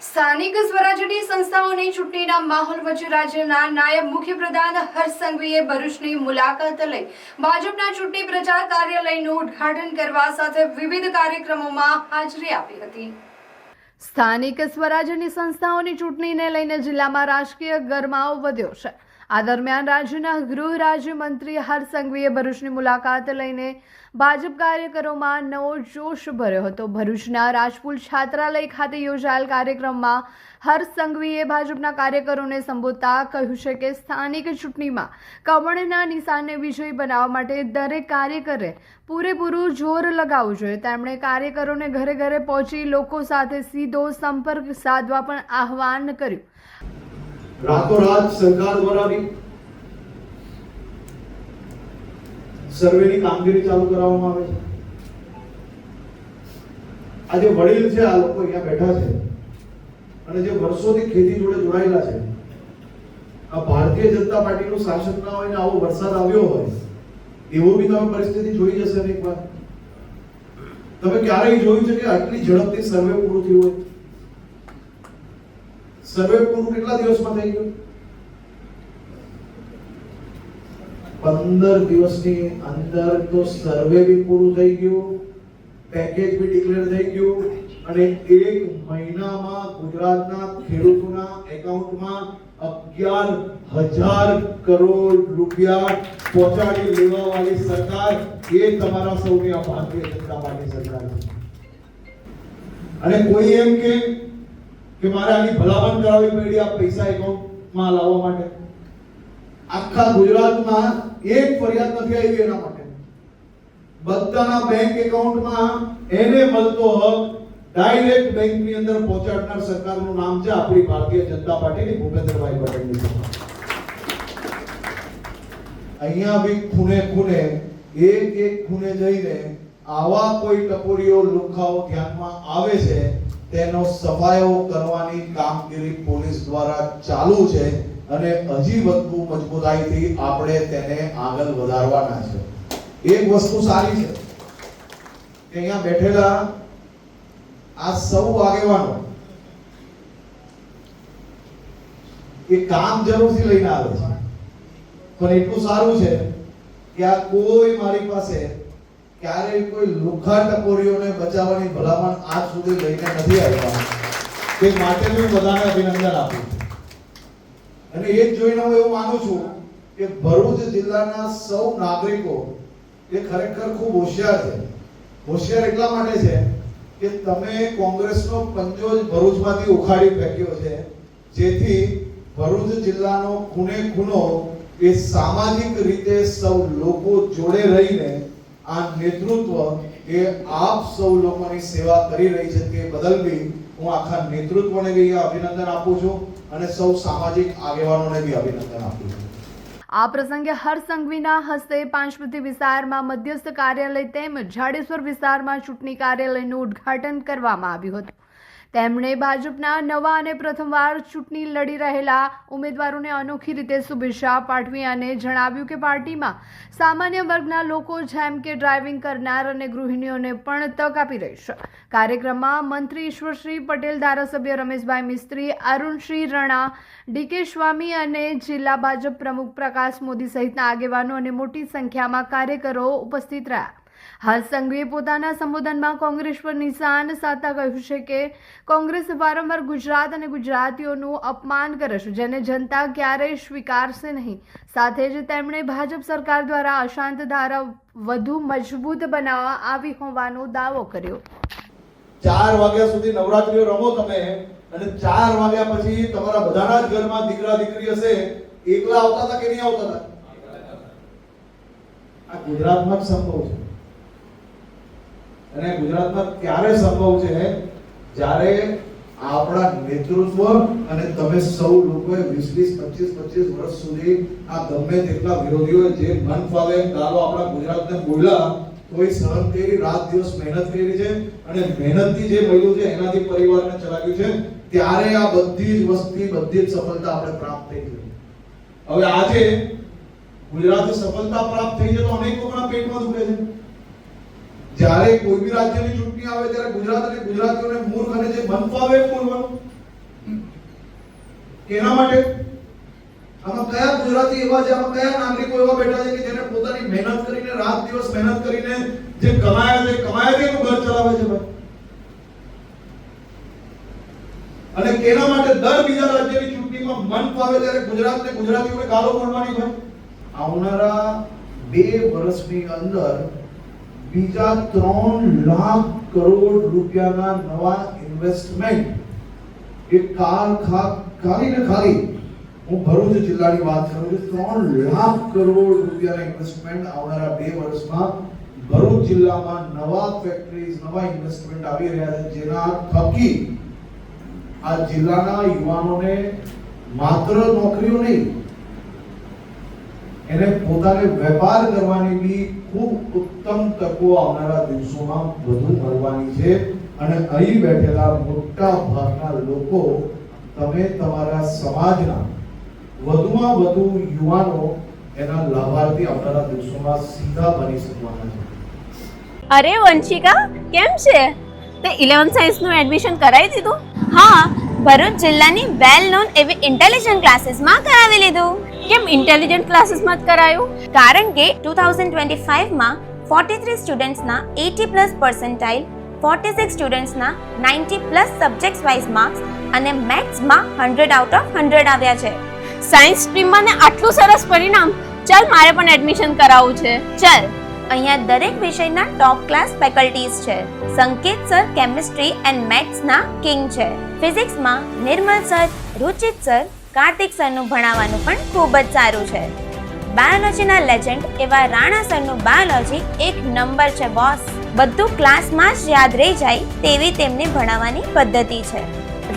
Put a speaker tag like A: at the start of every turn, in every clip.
A: સ્થાનિક સ્વરાજ્યની સંસ્થાઓની ચૂંટણીના માહોલ વચ્ચે રાજ્યના નાયબ મુખ્યપ્રધાન હર્ષ સંઘવીએ ભરૂચની મુલાકાત લઈ ભાજપના ચૂંટણી પ્રચાર કાર્યાલયનું ઉદ્ઘાટન કરવા સાથે વિવિધ કાર્યક્રમોમાં હાજરી આપી હતી। સ્થાનિક સ્વરાજ્યની સંસ્થાઓની ચૂંટણીને લઈને જિલ્લામાં રાજકીય ગરમાવો વધ્યો છે। આ દરમિયાન રાજ્યના ગૃહ રાજ્યમંત્રી હર્ષ સંઘવીએ ભરૂચની મુલાકાત લઈને ભાજપ કાર્યકરોમાં નવો જોશ ભર્યો હતો। ભરૂચના રાજપુર છાત્રાલય ખાતે યોજાયેલ કાર્યક્રમમાં હર્ષ સંઘવીએ ભાજપના કાર્યકરોને સંબોધતા કહ્યું છે કે સ્થાનિક ચૂંટણીમાં કમળના નિશાનને વિજયી બનાવવા માટે દરેક કાર્યકરે પૂરેપૂરું જોર લગાવવું જોઈએ। તેમણે કાર્યકરોને ઘરે ઘરે પહોંચી લોકો સાથે સીધો સંપર્ક સાધવા પણ આહવાન કર્યું।
B: રાતોરાત સરકાર દ્વારા બી સર્વેની કામગીરી ચાલુ કરવામાં આવે છે। આજે વડીલ છે આ લોકો અહીંયા બેઠા છે અને જે વર્ષોથી ખેતી જોડે જોડાયેલા છે, આ ભારતીય જનતા પાર્ટીનું શાસન ના હોય ને આવો વરસાદ આવ્યો હોય એવો બી તમે પરિસ્થિતિ જોઈ જશે ને એકવાર। તમે ક્યારેય જોયું છે કે આટલી ઝડપથી સર્વે પૂરું થયું હોય? સર્વે પૂરું કેટલા દિવસમાં થઈ ગયું? 15 દિવસની અંદર તો સર્વે બી પૂરું થઈ ગયું, પેકેજ બી ડિક્લેર થઈ ગયું અને 1 મહિનામાં ગુજરાતના ખેડૂતોના એકાઉન્ટમાં 11,000 કરોડ રૂપિયા પહોંચાડી લેવા વાળી સરકાર એ તમારા સૌની આ ભારતીય જનતા પાર્ટી સરકાર છે। અને કોઈ એમ કે મારે આની ભલામણ કરાવવી પડી આ પૈસા એકાઉન્ટમાં લાવવા માટે, આખા ગુજરાતમાં એક ફરિયાદ નથી આવી એના માટે। બધાના બેંક એકાઉન્ટમાં એને મળતો હક ડાયરેક્ટ બેંકની અંદર પહોંચાડનાર સરકારનું નામ છે આપણી ભારતીય જનતા પાર્ટીની ભૂપેન્દ્રભાઈ પટેલની સરકાર। અહીંયા બી ખૂણે ખૂણે એક ખૂણે જઈને આવા કોઈ ટપોરીઓ લુખાઓ ધ્યાનમાં આવે છે તેનો સફાયો કરવાની કામગીરી પોલીસ દ્વારા ચાલુ છે અને હજી વધુ મજબૂતાઈથી આપણે તેને આગળ વધારવાના છે। એક વસ્તુ સારી છે કે અહીંયા બેઠેલા આ સૌ આગેવાનો એ કામ જરૂરથી લઈને આવે છે, પણ એટલું સારું છે કે આ કોઈ મારી પાસે ક્યારેય કોઈ લુખા ટપોરીઓને બચાવવાની ભલામણ આજ સુધી લઈને નથી આવ્યા। તે માટે હું બધાને અભિનંદન આપું છું અને એ જ જોઈને હું એવું માનું છું કે ભરૂચ જિલ્લાના સૌ નાગરિકો એ ખરેખર ખૂબ હોશિયાર છે। હોશિયાર એટલા માટે છે કે તમે કોંગ્રેસનો પંજો જ ભરૂચમાંથી ઉખાડી ફેંક્યો છે, જેથી ભરૂચ જિલ્લાનો ખૂણે ખૂણો એ સામાજિક રીતે સૌ લોકો જોડે રહીને આ નેતૃત્વ એ આપ સૌ લોકોની સેવા કરી રહી છે તે બદલ બી હું આખા નેતૃત્વને બી અભિનંદન આપું છું અને સૌ સામાજિક આગેવાનોને બી અભિનંદન આપું છું।
A: આ પ્રસંગે હર્ષ સંઘવીના હસ્તે પાંચપતિ વિસ્તારમાં મધ્યસ્થ કાર્યાલય તેમજ જાડેશ્વર વિસ્તારમાં ચૂંટણી કાર્યાલયનું ઉદ્ઘાટન કરવામાં આવ્યું હતું। તેમણે ભાજપના નવા અને પ્રથમવાર ચૂંટણી લડી રહેલા ઉમેદવારોને અનોખી રીતે શુભેચ્છા પાઠવી અને જણાવ્યું કે પાર્ટીમાં સામાન્ય વર્ગના લોકો જેમ કે ડ્રાઇવિંગ કરનાર અને ગૃહિણીઓને પણ તક આપી રહી છે। કાર્યક્રમમાં મંત્રી ઈશ્વરશ્રી પટેલ, ધારાસભ્ય રમેશભાઈ મિસ્ત્રી, અરુણસિંહ રણા, ડીકે સ્વામી અને જિલ્લા ભાજપ પ્રમુખ પ્રકાશ મોદી સહિતના આગેવાનો અને મોટી સંખ્યામાં કાર્યકરો ઉપસ્થિત રહ્યા। હર્ષ સંઘવીએ પોતાના સંબોધનમાં કોંગ્રેસ પર નિશાન સાધતા કહ્યું છે કે કોંગ્રેસ વારંવાર ગુજરાત અને ગુજરાતીઓનું અપમાન કરે છે, જેને જનતા ક્યારેય સ્વીકારશે નહીં। સાથે જ તેમણે ભાજપ સરકાર દ્વારા અશાંત ધારા વધુ મજબૂત બનાવવા આવી હોવાનો દાવો કર્યો।
B: 4 વાગ્યા સુધી નવરાત્રીઓ રમો તમે અને 4 વાગ્યા પછી તમારા બધાના જ ઘરમાં દીકરા દીકરી હશે, એકલા આવતા હતા કે નહીં આવતા હતા? આ ગુજરાતમાં જ સંભવ છે અને ગુજરાતમાં ત્યારે સંભવ છે જ્યારે આપણા નેતૃત્વ અને તમે સૌ લોકોએ 20-25 વર્ષ સુધી આ ગમે તેટલા વિરોધીઓએ જે મન ફાવે ગાળો આપણા ગુજરાતને બોલ્યા તો એ સહન કરી રાત દિવસ મહેનત કરી છે અને મહેનતથી જે મળ્યું છે એનાથી પરિવારને ચલાવ્યું છે, ત્યારે આ બધી જ વસ્તી બધી જ સફળતા આપણે પ્રાપ્ત થઈ છે। હવે આજે ગુજરાતે સફળતા પ્રાપ્ત થઈ છે તો અનેક લોકોના પેટમાં દુખે છે। જ્યારે કોઈ બી રાજ્યની ચૂંટણી આવે ત્યારે ગુજરાત અને ગુજરાતીઓને મૂર્ખ અને જે મન ફાવે બોલવાનું, કેના માટે? આમાં કયા ગુજરાતી એવા છે, આમાં કયા નાગરિકો એવા બેઠા છે કે જેને પોતાની મહેનત કરીને, રાત દિવસ મહેનત કરીને જે કમાયા છે એનું ઘર ચલાવે છે ભાઈ? અને કેના માટે દર બીજા રાજ્યની ચૂંટણીમાં મન ફાવે ત્યારે ગુજરાતને ગુજરાતીઓને ગાળો બોલવાની ભાઈ? આવનારા 2 વર્ષની અંદર બીજા 3 લાખ કરોડ રૂપિયાના નવા ઇન્વેસ્ટમેન્ટ એ ખાલી હું ભરૂચ જિલ્લાની વાત કરું છું, 3 લાખ કરોડ રૂપિયાના ઇન્વેસ્ટમેન્ટ આવનારા 2 વર્ષમાં ભરૂચ જિલ્લામાં નવા ફેક્ટરીઝ, નવા ઇન્વેસ્ટમેન્ટ આવી રહ્યા છે, જેના થકી આ જિલ્લાના યુવાનોને માત્ર નોકરીઓ નહીં, એને પોતાને વેપાર કરવાની બી ખૂબ ઉત્તમ તકો આવનારા દિવસોમાં વધુ મળવાની છે. અને અહીં બેઠેલા મોટા ભાગના લોકો, તમે તમારા સમાજના વધુમાં વધુ યુવાનો એના લાભાર્થી આવનારા દિવસોમાં સીધા બની શકવાના છે.
C: અરે વંશિકા, કેમ છે? તે 11th સાયન્સ નું એડમિશન કરાવી દીધું? હા, ભરૂચ જિલ્લાની વેલ નોન એવી ઇન્ટેલિજન્ટ ક્લાસીસમાં કરાવી લીધું. કેમ ઇન્ટેલિજન્ટ ક્લાસીસમાં જ કરાયું? કારણ કે 2025 માં 43 સ્ટુડન્ટ્સના 80+ પર્સન્ટાઇલ, 46 સ્ટુડન્ટ્સના 90+ સબ્જેક્ટ્સ વાઇઝ માર્ક્સ અને મેથ્સમાં 100 આઉટ ઓફ 100 આવ્યા છે. સાયન્સ સ્ટ્રીમમાં ને આટલું સરસ પરિણામ! ચાલ, મારે પણ એડમિશન કરાવવું છે. ચાલ, અહીંયા દરેક વિષયના ટોપ ક્લાસ ફેકલ્ટીઝ છે. સંકેત સર કેમિસ્ટ્રી એન્ડ મેથ્સના કિંગ છે. ફિઝિક્સમાં નિર્મલ સર, રુચિત સર, કાર્તિક સરનું ભણાવવાનું પણ ખૂબ જ સારું છે. બાયોલોજીના લેજન્ડ એવા રાણા સરનું બાયોલોજી એક નંબર છે બોસ. બધું ક્લાસમાં જ યાદ રહી જાય તેવી તેમની ભણાવવાની પદ્ધતિ છે.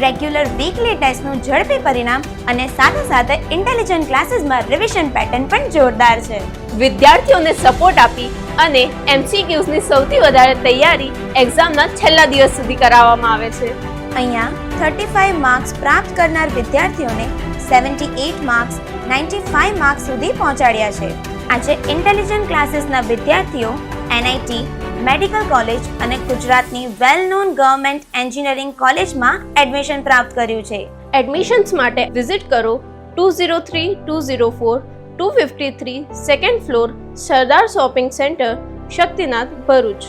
C: રેગ્યુલર વીકલી ટેસ્ટનું ઝડપી પરિણામ અને સાથે સાથે ઇન્ટેલિજન્ટ ક્લાસીસમાં રિવિઝન પેટર્ન પણ જોરદાર છે. વિદ્યાર્થીઓને સપોર્ટ આપી અને MCQsની સૌથી વધારે તૈયારી એક્ઝામના છેલ્લા દિવસ સુધી કરાવવામાં આવે છે. અહીંયા 35 માર્ક્સ પ્રાપ્ત કરનાર વિદ્યાર્થીઓને 78 માર્ક્સ, 95 માર્ક્સ સુધી પહોંચાડ્યા છે. આજે ઇન્ટેલિજન્ટ ક્લાસીસના વિદ્યાર્થીઓ NIT, મેડિકલ કોલેજ અને ગુજરાતની વેલ નોન ગવર્મેન્ટ એન્જિનિયરિંગ કોલેજમાં એડમિશન પ્રાપ્ત કર્યું છે. એડમિશન્સ માટે વિઝિટ કરો 203-204-253 સેકન્ડ ફ્લોર, સરદાર શોપિંગ સેન્ટર, શક્તિનાથ, ભરૂચ.